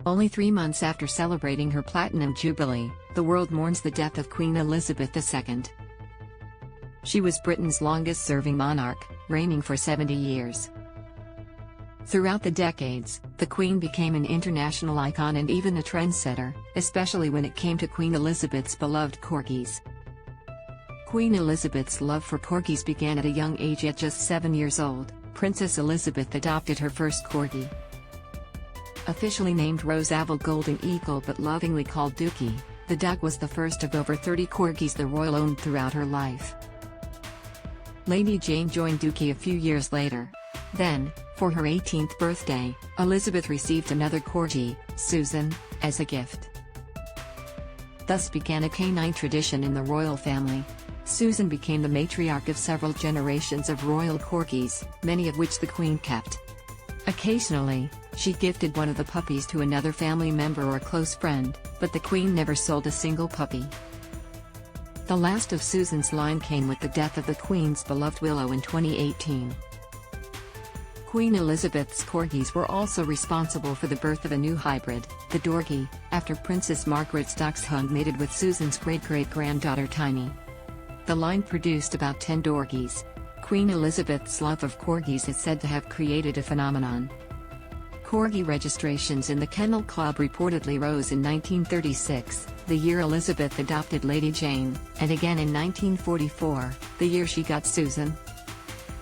Only 3 months after celebrating her Platinum Jubilee, the world mourns the death of Queen Elizabeth II. She was Britain's longest-serving monarch, reigning for 70 years. Throughout the decades, the Queen became an international icon and even a trendsetter, especially when it came to Queen Elizabeth's beloved corgis. Queen Elizabeth's love for corgis began at a young age. At just 7 years old, Princess Elizabeth adopted her first corgi. Officially named Rozavel Golden Eagle but lovingly called Dookie, the dog was the first of over 30 corgis the royal owned throughout her life. Lady Jane joined Dookie a few years later. Then, for her 18th birthday, Elizabeth received another corgi, Susan, as a gift. Thus began a canine tradition in the royal family. Susan became the matriarch of several generations of royal corgis, many of which the Queen kept. Occasionally, she gifted one of the puppies to another family member or close friend, but the Queen never sold a single puppy. The last of Susan's line came with the death of the Queen's beloved Willow in 2018. Queen Elizabeth's corgis were also responsible for the birth of a new hybrid, the Dorgie, after Princess Margaret's dachshund mated with Susan's great-great-granddaughter Tiny. The line produced about 10 Dorgies. Queen Elizabeth's love of corgis is said to have created a phenomenon. Corgi registrations in the Kennel Club reportedly rose in 1936, the year Elizabeth adopted Lady Jane, and again in 1944, the year she got Susan.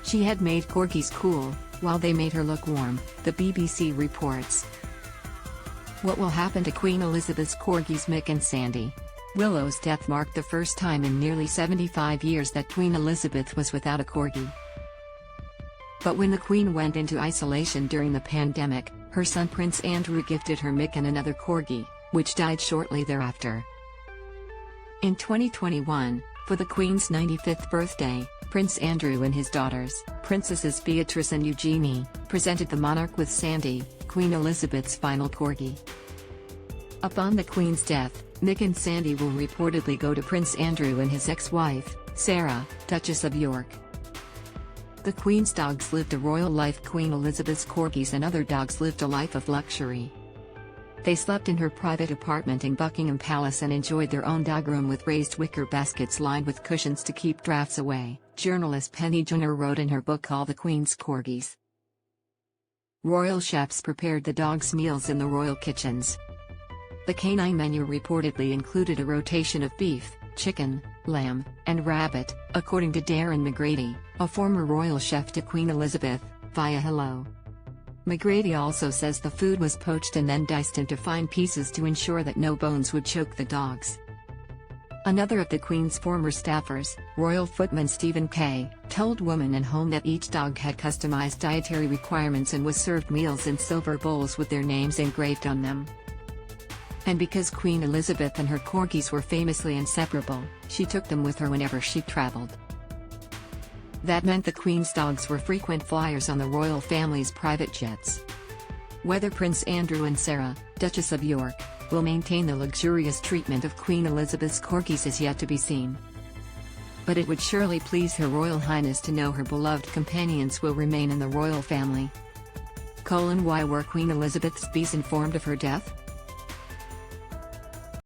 She had made corgis cool, while they made her look warm, the BBC reports. What will happen to Queen Elizabeth's corgis Mick and Sandy? Willow's death marked the first time in nearly 75 years that Queen Elizabeth was without a corgi. But when the Queen went into isolation during the pandemic, her son Prince Andrew gifted her Mick and another corgi, which died shortly thereafter. In 2021, for the Queen's 95th birthday, Prince Andrew and his daughters, Princesses Beatrice and Eugenie, presented the monarch with Sandy, Queen Elizabeth's final corgi. Upon the Queen's death, Mick and Sandy will reportedly go to Prince Andrew and his ex-wife, Sarah, Duchess of York. The Queen's dogs lived a royal life. Queen Elizabeth's corgis and other dogs lived a life of luxury. They slept in her private apartment in Buckingham Palace and enjoyed their own dog room with raised wicker baskets lined with cushions to keep drafts away, journalist Penny Junor wrote in her book All the Queen's Corgis. Royal chefs prepared the dogs' meals in the royal kitchens. The canine menu reportedly included a rotation of beef, chicken, lamb, and rabbit, according to Darren McGrady, a former royal chef to Queen Elizabeth, via Hello. McGrady also says the food was poached and then diced into fine pieces to ensure that no bones would choke the dogs. Another of the Queen's former staffers, royal footman Stephen Kay, told Woman and Home that each dog had customized dietary requirements and was served meals in silver bowls with their names engraved on them. And because Queen Elizabeth and her corgis were famously inseparable, she took them with her whenever she traveled. That meant the Queen's dogs were frequent flyers on the royal family's private jets. Whether Prince Andrew and Sarah, Duchess of York, will maintain the luxurious treatment of Queen Elizabeth's corgis is yet to be seen. But it would surely please Her Royal Highness to know her beloved companions will remain in the royal family. Why were Queen Elizabeth's bees informed of her death?